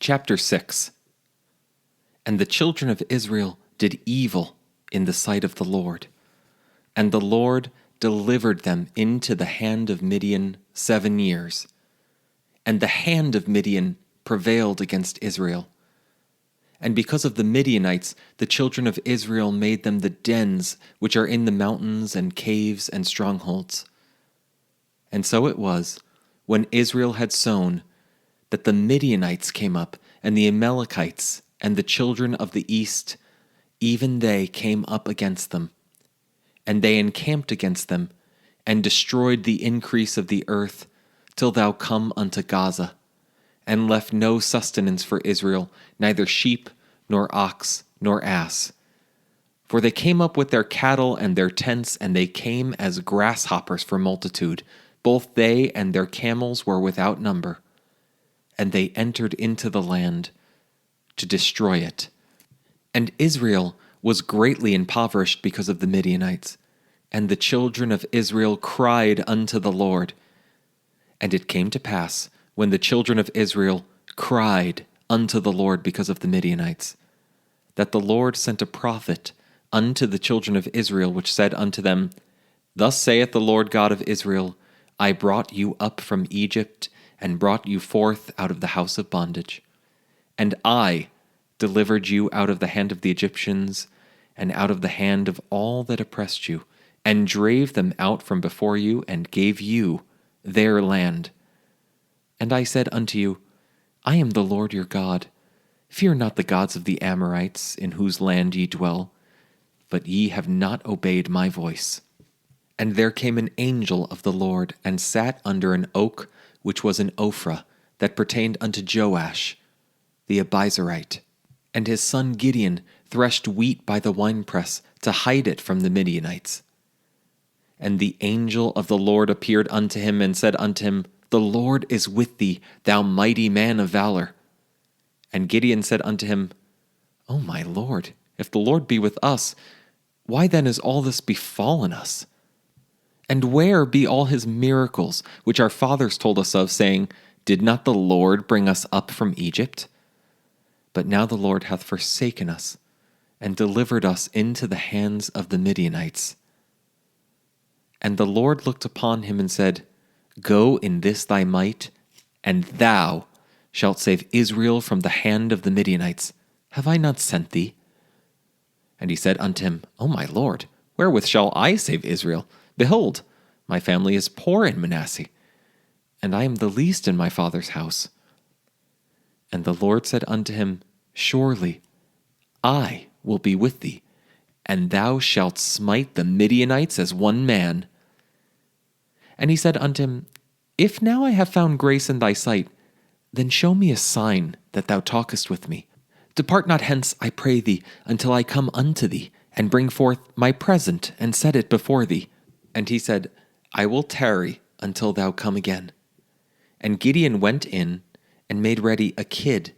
Chapter 6. And the children of Israel did evil in the sight of the Lord. And the Lord delivered them into the hand of Midian 7 years. And the hand of Midian prevailed against Israel. And because of the Midianites, the children of Israel made them the dens which are in the mountains and caves and strongholds. And so it was, when Israel had sown, that the Midianites came up, and the Amalekites, and the children of the east, even they came up against them. And they encamped against them, and destroyed the increase of the earth, till thou come unto Gaza, and left no sustenance for Israel, neither sheep, nor ox, nor ass. For they came up with their cattle and their tents, and they came as grasshoppers for multitude. Both they and their camels were without number. And they entered into the land to destroy it. And Israel was greatly impoverished because of the Midianites. And the children of Israel cried unto the Lord. And it came to pass, when the children of Israel cried unto the Lord because of the Midianites, that the Lord sent a prophet unto the children of Israel, which said unto them, Thus saith the Lord God of Israel, I brought you up from Egypt, and brought you forth out of the house of bondage. And I delivered you out of the hand of the Egyptians, and out of the hand of all that oppressed you, and drave them out from before you, and gave you their land. And I said unto you, I am the Lord your God. Fear not the gods of the Amorites, in whose land ye dwell, but ye have not obeyed my voice. And there came an angel of the Lord, and sat under an oak which was in Ophrah, that pertained unto Joash, the Abiezrite. And his son Gideon threshed wheat by the winepress, to hide it from the Midianites. And the angel of the Lord appeared unto him, and said unto him, The Lord is with thee, thou mighty man of valor. And Gideon said unto him, O my Lord, if the Lord be with us, why then is all this befallen us? And where be all his miracles, which our fathers told us of, saying, Did not the Lord bring us up from Egypt? But now the Lord hath forsaken us, and delivered us into the hands of the Midianites. And the Lord looked upon him and said, Go in this thy might, and thou shalt save Israel from the hand of the Midianites. Have I not sent thee? And he said unto him, O my Lord, wherewith shall I save Israel? Behold, my family is poor in Manasseh, and I am the least in my father's house. And the Lord said unto him, Surely I will be with thee, and thou shalt smite the Midianites as one man. And he said unto him, If now I have found grace in thy sight, then show me a sign that thou talkest with me. Depart not hence, I pray thee, until I come unto thee, and bring forth my present, and set it before thee. And he said, I will tarry until thou come again. And Gideon went in, and made ready a kid,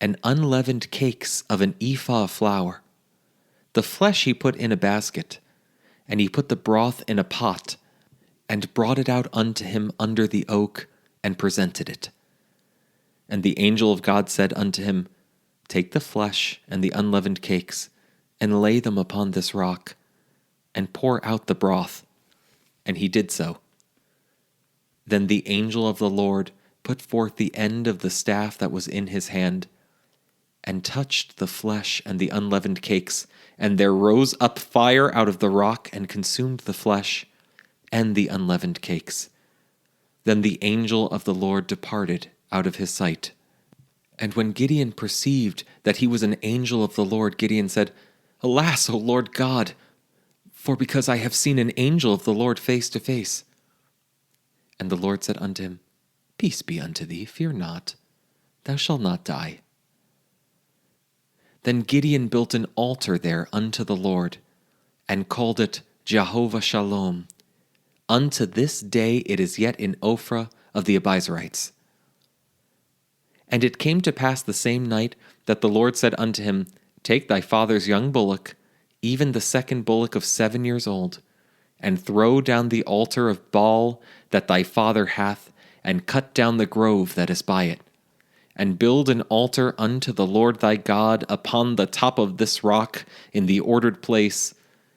and unleavened cakes of an ephah of flour. The flesh he put in a basket, and he put the broth in a pot, and brought it out unto him under the oak, and presented it. And the angel of God said unto him, Take the flesh and the unleavened cakes, and lay them upon this rock, and pour out the broth. And he did so. Then the angel of the Lord put forth the end of the staff that was in his hand, and touched the flesh and the unleavened cakes, and there rose up fire out of the rock, and consumed the flesh and the unleavened cakes. Then the angel of the Lord departed out of his sight. And when Gideon perceived that he was an angel of the Lord, Gideon said, Alas, O Lord God, for because I have seen an angel of the Lord face to face. And the Lord said unto him, Peace be unto thee, fear not, thou shalt not die. Then Gideon built an altar there unto the Lord, and called it Jehovah Shalom. Unto this day it is yet in Ophrah of the Abiezrites. And it came to pass the same night that the Lord said unto him, Take thy father's young bullock, even the second bullock of 7 years old, and throw down the altar of Baal that thy father hath, and cut down the grove that is by it. and build an altar unto the Lord thy God upon the top of this rock in the ordered place,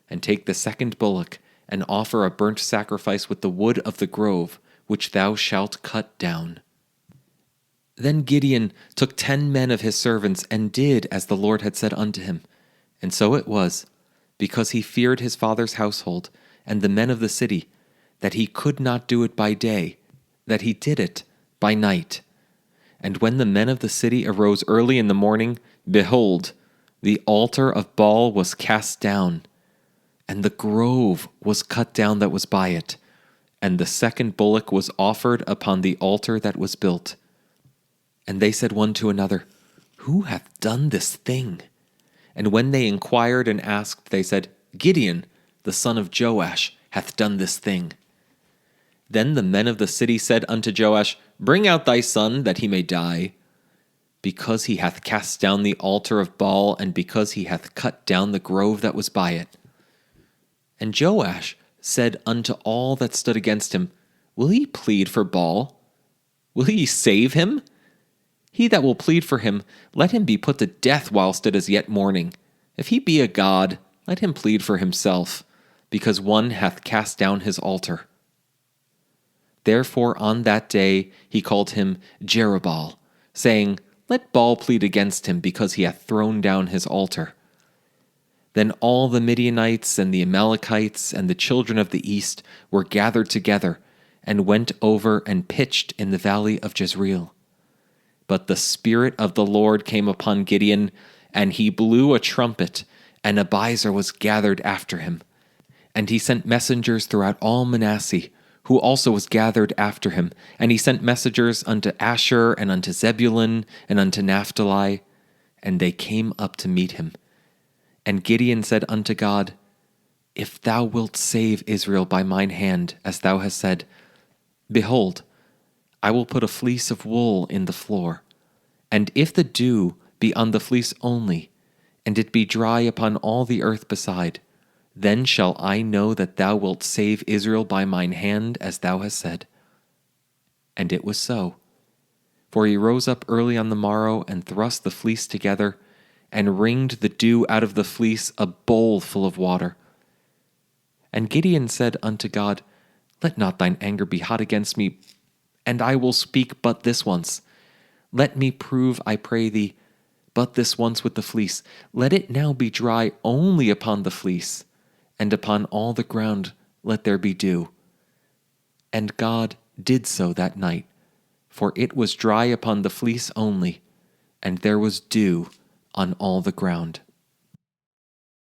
and take the second bullock, and offer a burnt sacrifice with the wood of the grove, which thou shalt cut down. Then Gideon took 10 men of his servants, and did as the Lord had said unto him. And so it was, because he feared his father's household, and the men of the city, that he could not do it by day, that he did it by night. And when the men of the city arose early in the morning, behold, the altar of Baal was cast down, and the grove was cut down that was by it, and the second bullock was offered upon the altar that was built. And they said one to another, Who hath done this thing? And when they inquired and asked, they said, Gideon, the son of Joash, hath done this thing. Then the men of the city said unto Joash, Bring out thy son, that he may die, because he hath cast down the altar of Baal, and because he hath cut down the grove that was by it. And Joash said unto all that stood against him, Will ye plead for Baal? Will ye save him? He that will plead for him, let him be put to death whilst it is yet morning. If he be a god, let him plead for himself, because one hath cast down his altar. Therefore on that day he called him Jerubbaal, saying, Let Baal plead against him, because he hath thrown down his altar. Then all the Midianites and the Amalekites and the children of the east were gathered together, and went over and pitched in the valley of Jezreel. But the Spirit of the Lord came upon Gideon, and he blew a trumpet, and Abiezer was gathered after him. And he sent messengers throughout all Manasseh, who also was gathered after him. And he sent messengers unto Asher, and unto Zebulun, and unto Naphtali, and they came up to meet him. And Gideon said unto God, If thou wilt save Israel by mine hand, as thou hast said, behold, I will put a fleece of wool in the floor. And if the dew be on the fleece only, and it be dry upon all the earth beside, then shall I know that thou wilt save Israel by mine hand, as thou hast said. And it was so. For he rose up early on the morrow, and thrust the fleece together, and wringed the dew out of the fleece a bowl full of water. And Gideon said unto God, Let not thine anger be hot against me, and I will speak but this once. Let me prove, I pray thee, but this once with the fleece. Let it now be dry only upon the fleece, and upon all the ground let there be dew. And God did so that night, for it was dry upon the fleece only, and there was dew on all the ground.